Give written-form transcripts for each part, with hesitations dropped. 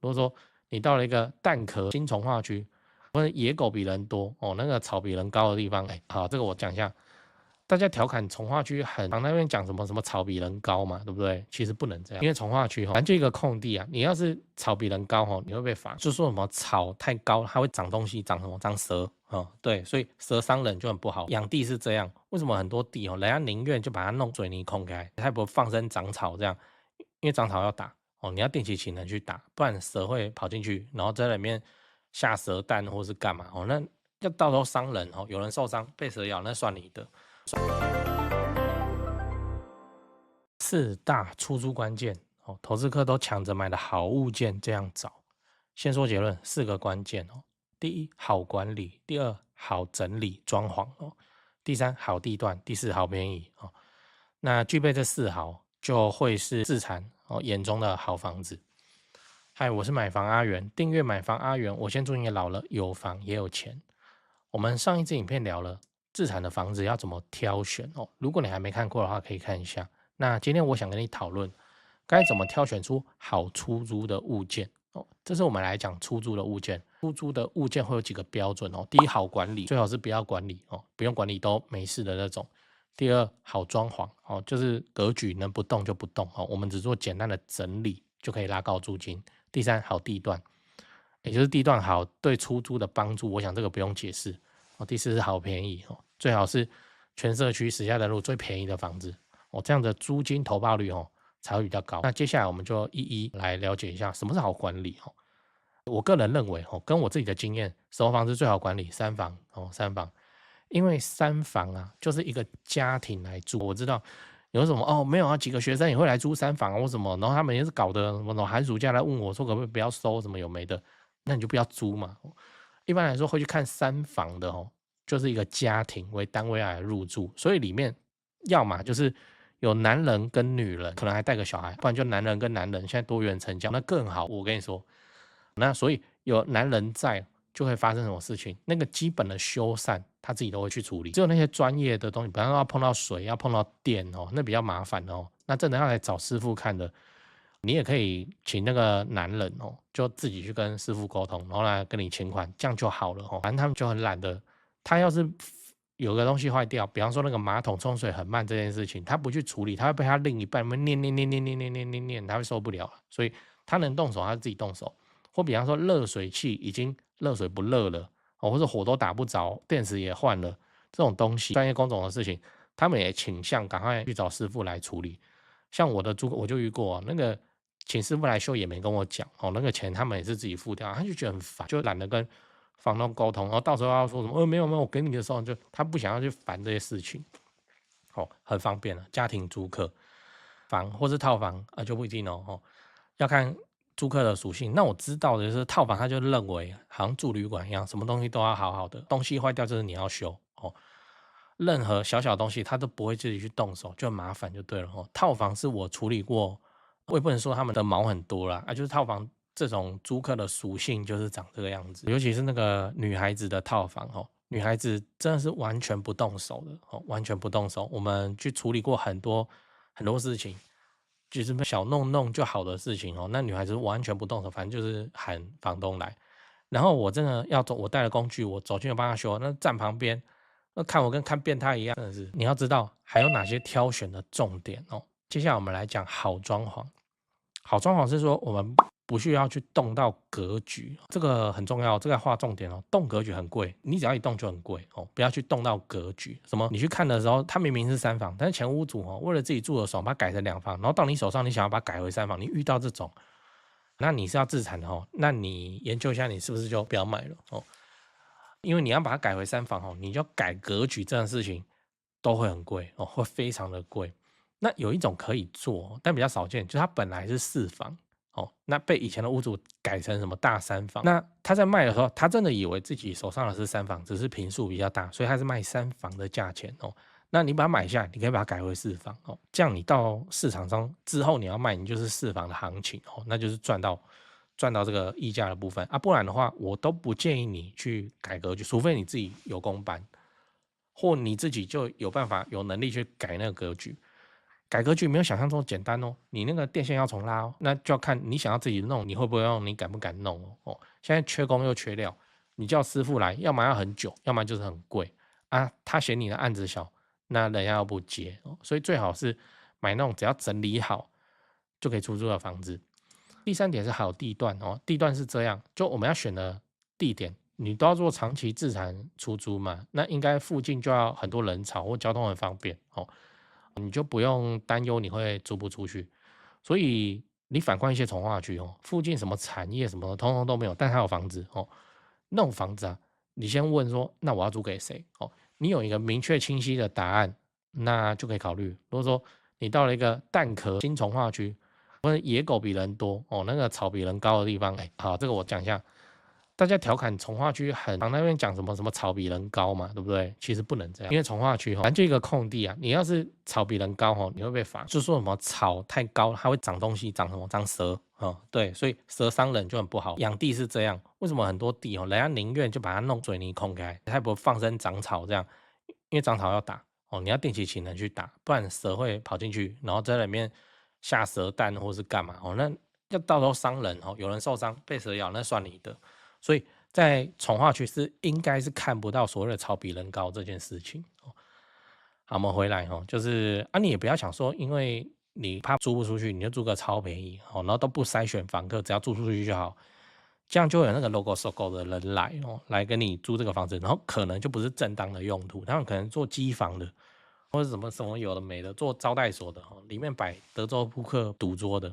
如果说你到了一个蛋壳新从化区，或者野狗比人多哦，那个草比人高的地方，好，这个我讲一下。大家调侃从化区很常那边讲什么什么草比人高嘛，对不对？其实不能这样，因为从化区反正就一个空地啊，你要是草比人高你会被罚。就说什么草太高，它会长东西，长什么？长蛇对，所以蛇伤人就很不好。养地是这样，为什么很多地人家宁愿就把它弄水泥空开，它不放生长草这样，因为长草要打你要定期请人去打，不然蛇会跑进去，然后在里面下蛇蛋或是干嘛那要到时候伤人有人受伤被蛇咬，那算你的。四大出租关键投资客都抢着买的好物件，这样找。先说结论，四个关键第一，好管理；第二，好整理装潢第三，好地段；第四，好便宜那具备这四好，就会是自产眼中的好房子。嗨，我是买房阿元，订阅买房阿元，我先祝你老了有房也有钱。我们上一支影片聊了自产的房子要怎么挑选如果你还没看过的话，可以看一下。那今天我想跟你讨论该怎么挑选出好出租的物件这是我们来讲出租的物件。出租的物件会有几个标准第一，好管理，最好是不要管理不用管理都没事的那种。第二，好装潢就是格局能不动就不动我们只做简单的整理就可以拉高租金。第三，好地段，也就是地段好对出租的帮助，我想这个不用解释第四是好便宜最好是全社区时下的路最便宜的房子这样的租金投报率才会比较高。那接下来我们就一一来了解一下什么是好管理我个人认为跟我自己的经验，什么房子最好管理？三房三房，因为三房啊就是一个家庭来住。我知道有什么没有啊，几个学生也会来租三房或什么，然后他们也是搞得什么寒暑假来问我说可不可以不要收什么有没的，那你就不要租嘛。一般来说会去看三房的就是一个家庭为单位来入住，所以里面要么就是有男人跟女人，可能还带个小孩，不然就男人跟男人，现在多元成家那更好。我跟你说，那所以有男人在就会发生什么事情，那个基本的修缮他自己都会去处理。只有那些专业的东西，比方说要碰到水要碰到电那比较麻烦那真的要来找师傅看的，你也可以请那个男人就自己去跟师傅沟通，然后来跟你请款，这样就好了反正他们就很懒得，他要是有个东西坏掉，比方说那个马桶冲水很慢这件事情，他不去处理，他会被他另一半念，他会受不了，所以他能动手他自己动手。或比方说热水器已经热水不热了或者火都打不着，电池也换了，这种东西专业工种的事情，他们也倾向赶快去找师傅来处理。像我的租我就遇过那个请师傅来修也没跟我讲那个钱他们也是自己付掉，他就觉得很烦，就懒得跟房东沟通，然后到时候要说什么没有我给你的时候就他不想要去烦这些事情很方便了。家庭租客房或是套房就不一定要看租客的属性。那我知道的就是套房他就认为好像住旅馆一样，什么东西都要好好的，东西坏掉就是你要修任何小小东西他都不会自己去动手，就很麻烦就对了套房是我处理过，我也不能说他们的毛很多啦就是套房这种租客的属性就是长这个样子，尤其是那个女孩子的套房女孩子真的是完全不动手的完全不动手。我们去处理过很多事情，就是小弄弄就好的事情那女孩子完全不动手，反正就是喊房东来。然后我真的要走，我带了工具，我走进去帮他修，那站旁边那看我跟看变态一样，真的是。你要知道还有哪些挑选的重点接下来我们来讲好装潢。好装潢是说我们不需要去动到格局，这个很重要，这个要划重点动格局很贵，你只要一动就很贵不要去动到格局。什么？你去看的时候，它明明是三房，但是前屋主为了自己住的爽，把它改成两房，然后到你手上，你想要把它改回三房，你遇到这种，那你是要自产的那你研究一下，你是不是就不要买了因为你要把它改回三房你就改格局这件事情都会很贵会非常的贵。那有一种可以做，但比较少见，就是它本来是四房那被以前的屋主改成什么大三房。那他在卖的时候，他真的以为自己手上的是三房，只是坪数比较大，所以他是卖三房的价钱那你把它买下来，你可以把它改回四房这样你到市场上之后你要卖，你就是四房的行情那就是赚到这个溢价的部分不然的话，我都不建议你去改格局，除非你自己有工班，或你自己就有办法有能力去改那个格局。改格局没有想象中简单哦，你那个电线要重拉哦，那就要看你想要自己弄，你会不会用，你敢不敢弄哦。现在缺工又缺料，你叫师傅来，要么要很久，要么就是很贵啊。他嫌你的案子小，那人家又不接哦，所以最好是买那种只要整理好就可以出租的房子。第3点是好地段哦，地段是这样，就我们要选的地点，你都要做长期自产出租嘛，那应该附近就要很多人潮或交通很方便哦，你就不用担忧你会租不出去。所以你反观一些从化区哦，附近什么产业什么的通通都没有，但它有房子哦，那种房子啊，你先问说，那我要租给谁哦？你有一个明确清晰的答案，那就可以考虑。如果说你到了一个蛋壳新从化区，或者野狗比人多哦，那个草比人高的地方，好，这个我讲一下。大家调侃从化区很常那边讲什么什么草比人高嘛，对不对？其实不能这样，因为从化区反正就一个空地啊，你要是草比人高你会被罚。就说什么草太高，它会长东西，长什么？长蛇对，所以蛇伤人就很不好。养地是这样，为什么很多地人家宁愿就把它弄水泥空开，他也不放生长草这样，因为长草要打你要定期请人去打，不然蛇会跑进去，然后在里面下蛇蛋或是干嘛那要到时候伤人有人受伤被蛇咬，那算你的。所以在从化区是应该是看不到所谓的草比人高这件事情好，我们回来就是你也不要想说，因为你怕租不出去，你就租个超便宜然后都不筛选房客，只要租出去就好，这样就会有那个 logo 收购的人来跟你租这个房子，然后可能就不是正当的用途，他们可能做机房的，或者什么有的没的，做招待所的里面摆德州扑克赌桌的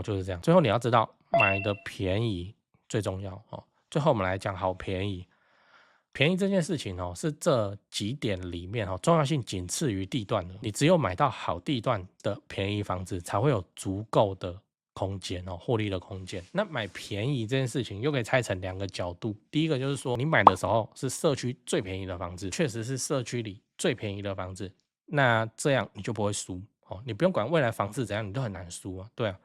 就是这样。最后你要知道，买的便宜最重要最后我们来讲好便宜。便宜这件事情是这几点里面重要性仅次于地段的。你只有买到好地段的便宜房子，才会有足够的空间获利的空间。那买便宜这件事情又可以拆成2个角度。第一个就是说，你买的时候是社区最便宜的房子，确实是社区里最便宜的房子，那这样你就不会输你不用管未来房市怎样，你都很难输啊。对啊，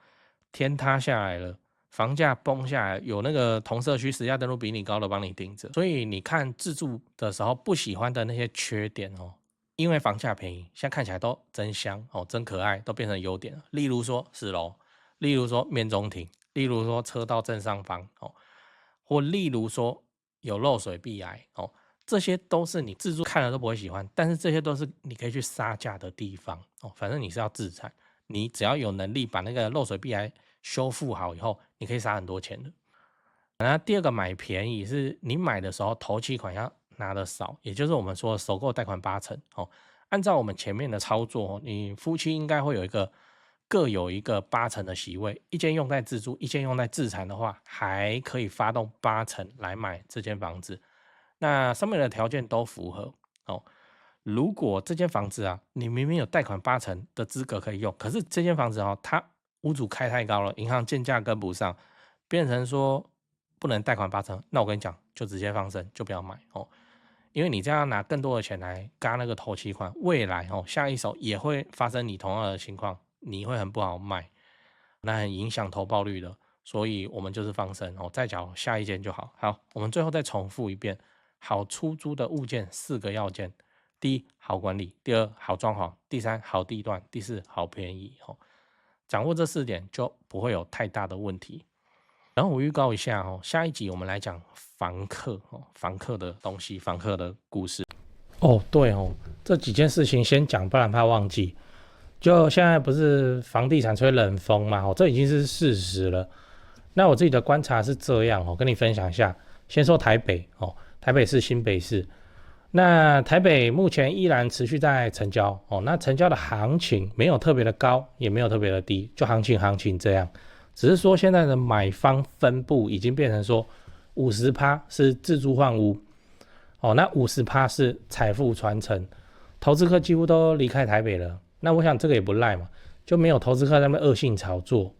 天塌下来了，房价崩下来，有那个同社区实价登录比你高的帮你顶着，所以你看自住的时候不喜欢的那些缺点因为房价便宜，现在看起来都真香真可爱，都变成优点了。例如说10楼，例如说面中庭，例如说车道正上方或例如说有漏水避癌这些都是你自住看了都不会喜欢，但是这些都是你可以去杀价的地方反正你是要自产，你只要有能力把那个漏水避癌修复好以后，你可以杀很多钱的。那第2个买便宜是你买的时候头期款要拿的少，也就是我们说的首购贷款80%按照我们前面的操作你夫妻应该会有各有一个80%的席位，一间用在自住，一间用在自产的话，还可以发动80%来买这间房子。那上面的条件都符合如果这间房子你明明有贷款80%的资格可以用，可是这间房子它屋主开太高了，银行建价跟不上，变成说不能贷款80%，那我跟你讲，就直接放生，就不要买因为你这样拿更多的钱来轧那个头期款，未来下一手也会发生你同样的情况，你会很不好卖，那很影响投报率的，所以我们就是放生再缴下一间就好。好，我们最后再重复一遍，好出租的物件4个要件：第1，好管理；第2，好装潢；第3，好地段；第4，好便宜掌握这4点就不会有太大的问题。然后我预告一下下一集我们来讲房客房客的东西，房客的故事对这几件事情先讲，不然怕忘记。就现在不是房地产吹冷风嘛这已经是事实了。那我自己的观察是这样跟你分享一下。先说台北台北市、新北市。那台北目前依然持续在成交那成交的行情没有特别的高，也没有特别的低，就行情这样。只是说现在的买方分布已经变成说 50% 是自住换屋那 50% 是财富传承，投资客几乎都离开台北了。那我想这个也不赖嘛，就没有投资客在那边恶性炒作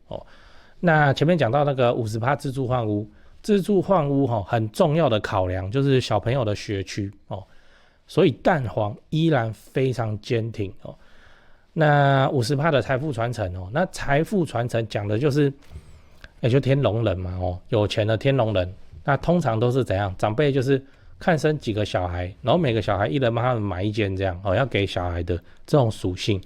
那前面讲到那个 50% 自住换屋，自住换屋很重要的考量就是小朋友的学区所以蛋黄依然非常坚挺那 50% 的财富传承那财富传承讲的就是就天龙人嘛有钱的天龙人。那通常都是怎样？长辈就是看生几个小孩，然后每个小孩一人帮他们买一间这样要给小孩的这种属性。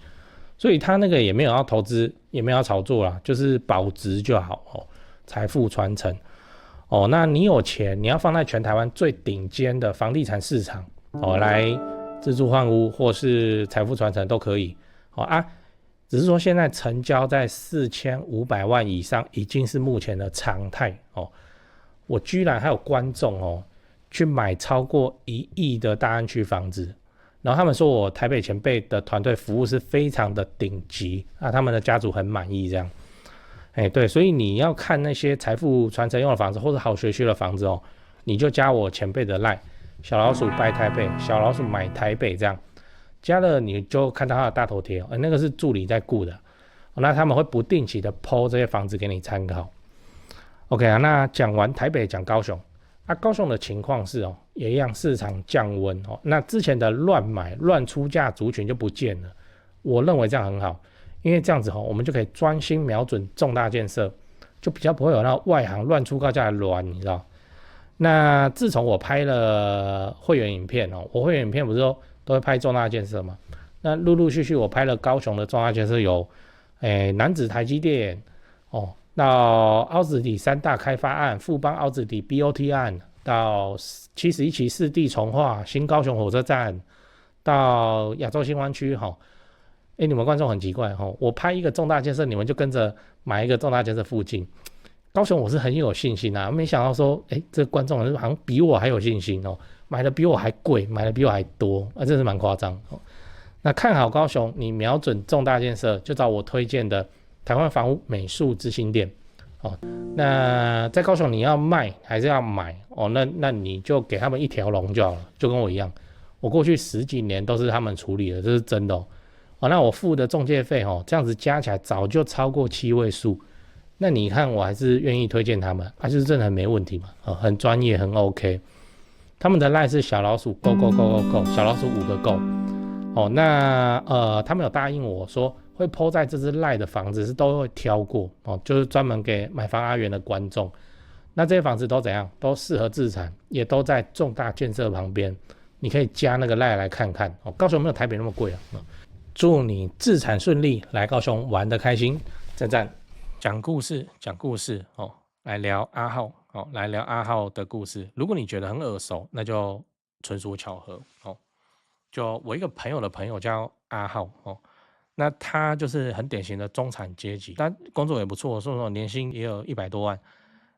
所以他那个也没有要投资，也没有要炒作啦，就是保值就好哦，财富传承哦。那你有钱，你要放在全台湾最顶尖的房地产市场哦，来自住换屋或是财富传承都可以哦啊。只是说现在成交在4500万以上，已经是目前的常态哦。我居然还有观众哦，去买超过1亿的大安区房子，然后他们说我台北前辈的团队服务是非常的顶级啊，他们的家族很满意这样。对，所以你要看那些财富传承用的房子或者好学区的房子哦，你就加我前辈的 LINE 小老鼠拜台北，小老鼠买台北这样。加了你就看到他的大头贴，那个是助理在顾的，那他们会不定期的 po 这些房子给你参考。OK 啊，那讲完台北讲高雄，高雄的情况是也一样市场降温那之前的乱买乱出价族群就不见了，我认为这样很好，因为这样子我们就可以专心瞄准重大建设，就比较不会有那外行乱出高价的乱，你知道。那自从我拍了会员影片我会员影片不是说都会拍重大建设嘛？那陆陆续续我拍了高雄的重大建设有，楠梓台积电到凹子底3大开发案、富邦凹子底 BOT 案，到71期4地重划、新高雄火车站，到亚洲新湾区你们观众很奇怪我拍一个重大建设，你们就跟着买一个重大建设附近。高雄我是很有信心啊，没想到说，这个观众好像比我还有信心买的比我还贵，买的比我还多，真是蛮夸张那看好高雄，你瞄准重大建设，就找我推荐的台湾房屋美术之星店那在高雄你要卖还是要买那你就给他们一条龙就好了，就跟我一样，我过去10几年都是他们处理的，这是真的那我付的中介费这样子加起来早就超过7位数。那你看我还是愿意推荐他们就是真的很没问题嘛很专业很 OK。他们的 LINE 是小老鼠 go go go go go 小老鼠5个 go 那他们有答应我说会 po 在这支 LINE 的房子是都会挑过就是专门给买房阿元的观众。那这些房子都怎样？都适合自产，也都在重大建设旁边，你可以加那个 LINE 来看看高雄没有台北那么贵祝你自产顺利，来高雄玩得开心，赞赞。讲故事来聊阿浩来聊阿浩的故事。如果你觉得很耳熟，那就纯属巧合就我一个朋友的朋友叫阿浩那他就是很典型的中产阶级，但工作也不错，说年薪也有100多万，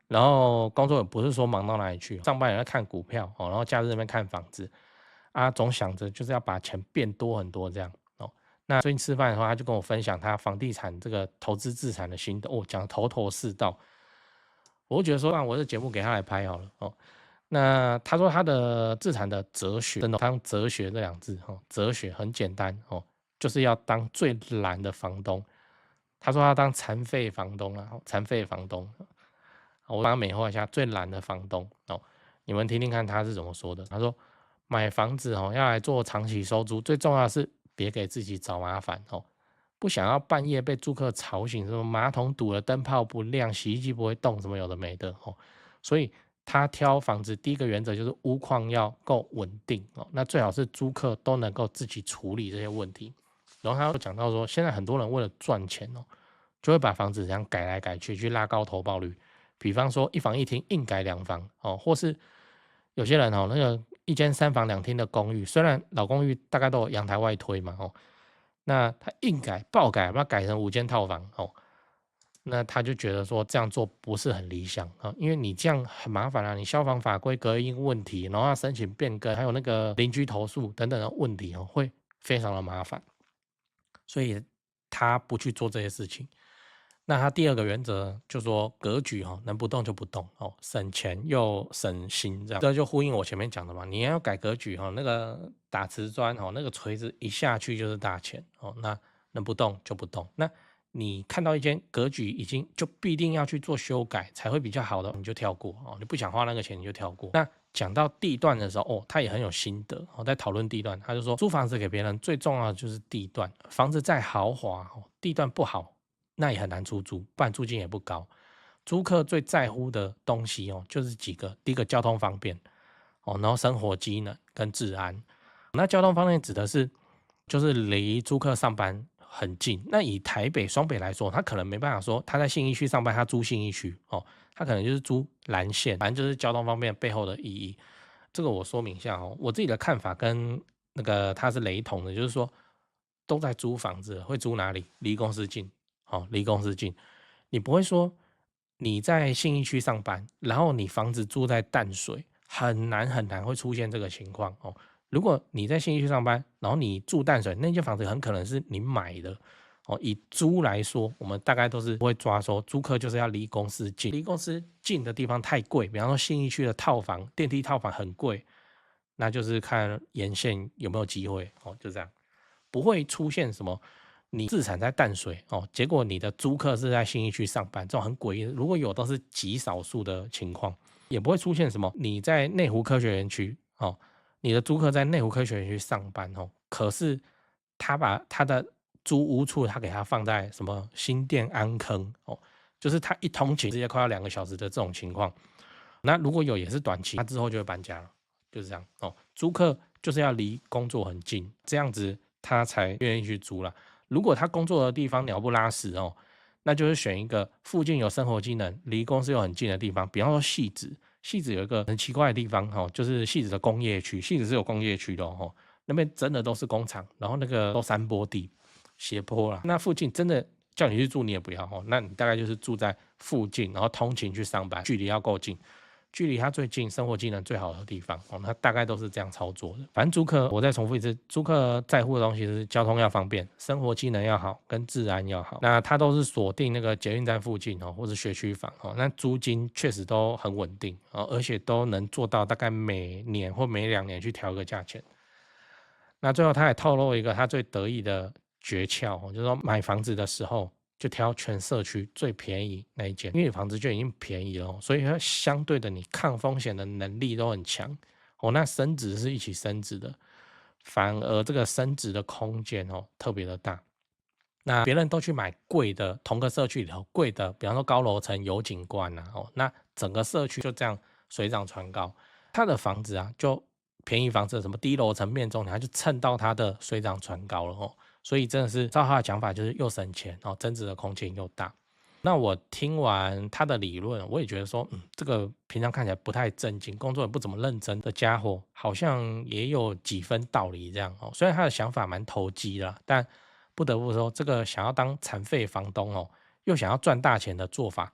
然后工作也不是说忙到哪里去，上班也在看股票然后假日那边看房子总想着就是要把钱变多很多这样那最近吃饭的话，他就跟我分享他房地产这个投资自产的心得讲头头是道。我就觉得说，我这节目给他来拍好了那他说他的自产的哲学，真的，他用哲学这2字哲学很简单就是要当最懒的房东。他说他当残废房东残废房东。我帮他美化一下，最懒的房东你们听听看他是怎么说的。他说买房子要来做长期收租，最重要的是别给自己找麻烦不想要半夜被租客吵醒，什么马桶堵了、灯泡不亮、洗衣机不会动，什么有的没的所以他挑房子第一个原则就是屋况要够稳定那最好是租客都能够自己处理这些问题。然后他又讲到说，现在很多人为了赚钱就会把房子这样改来改去，去拉高投报率。比方说1房1厅硬改2房或是有些人那个1间3房2厅的公寓，虽然老公寓大概都有阳台外推嘛那他硬改爆改，把它改成5间套房那他就觉得说这样做不是很理想因为你这样很麻烦你消防法规隔音问题，然后要申请变更，还有那个邻居投诉等等的问题会非常的麻烦，所以他不去做这些事情。那他第2个原则就说格局能不动就不动省钱又省心，这就呼应我前面讲的嘛。你要改格局那个打瓷砖那个锤子一下去就是大钱那能不动就不动。那你看到一间格局已经就必定要去做修改才会比较好的，你就跳过你不想花那个钱你就跳过。那讲到地段的时候他也很有心得在讨论地段，他就说租房子给别人最重要的就是地段，房子再豪华地段不好那也很难出租，不然租金也不高。租客最在乎的东西就是几个，第一个交通方便然后生活机能跟治安。那交通方面指的是就是离租客上班很近。那以台北、双北来说，他可能没办法说他在信义区上班，他租信义区哦，他可能就是租蓝线，反正就是交通方便背后的意义。这个我说明一下哦，我自己的看法跟那个他是雷同的，就是说都在租房子，会租哪里？离公司近，哦，离公司近，你不会说你在信义区上班，然后你房子住在淡水，很难会出现这个情况哦。如果你在信义区上班，然后你住淡水，那间房子很可能是你买的哦。以租来说，我们大概都是会抓说，租客就是要离公司近，离公司近的地方太贵，比方说信义区的套房、电梯套房很贵，那就是看沿线有没有机会哦，就这样，不会出现什么你自产在淡水哦，结果你的租客是在信义区上班，这种很诡异的，如果有都是极少数的情况，也不会出现什么你在内湖科学园区哦。你的租客在内湖科学园区上班哦，可是他把他的租屋处他给他放在什么新店安坑哦，就是他一通勤直接快要2个小时的这种情况。那如果有也是短期，他之后就会搬家了，就是这样哦。租客就是要离工作很近，这样子他才愿意去租啦。如果他工作的地方鸟不拉屎哦，那就是选一个附近有生活机能、离公司又很近的地方，比方说汐止。汐止有一个很奇怪的地方哦，就是汐止的工业区，汐止是有工业区的哦，那边真的都是工厂，然后那个都山坡地、斜坡啦，那附近真的叫你去住你也不要哦，那你大概就是住在附近，然后通勤去上班，距离要够近。距离它最近、生活机能最好的地方哦，那大概都是这样操作的。反正租客，我再重复一次，租客在乎的东西是交通要方便，生活机能要好，跟治安要好。那它都是锁定那个捷运站附近哦，或者学区房哦，那租金确实都很稳定哦，而且都能做到大概每年或每2年去调个价钱。那最后他也透露一个他最得意的诀窍哦，就是说买房子的时候就挑全社区最便宜那一间，因为房子就已经便宜了哦，所以它相对的你抗风险的能力都很强哦。那升值是一起升值的，反而这个升值的空间哦特别的大。那别人都去买贵的，同个社区里头贵的，比方说高楼层有景观啊，哦，那整个社区就这样水涨船高，他的房子啊就便宜房子什么低楼层面中，他就蹭到他的水涨船高了哦。所以真的是照他的讲法，就是又省钱哦，增值的空间又大。那我听完他的理论，我也觉得说，这个平常看起来不太正经，工作也不怎么认真的家伙，好像也有几分道理这样哦。虽然他的想法蛮投机啦，但不得不说，这个想要当残废房东哦，又想要赚大钱的做法，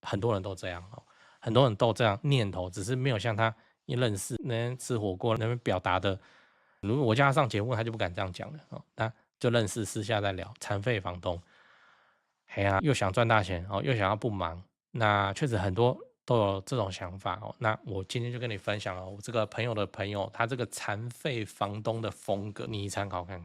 很多人都这样哦，很多人都这样念头，只是没有像他一认识那边吃火锅那边表达的。如果我叫他上节目，他就不敢这样讲了哦。那就认识私下再聊，残废房东。嘿呀、又想赚大钱哦，又想要不忙，那确实很多都有这种想法哦。那我今天就跟你分享了我这个朋友的朋友，他这个残废房东的风格，你参考看看。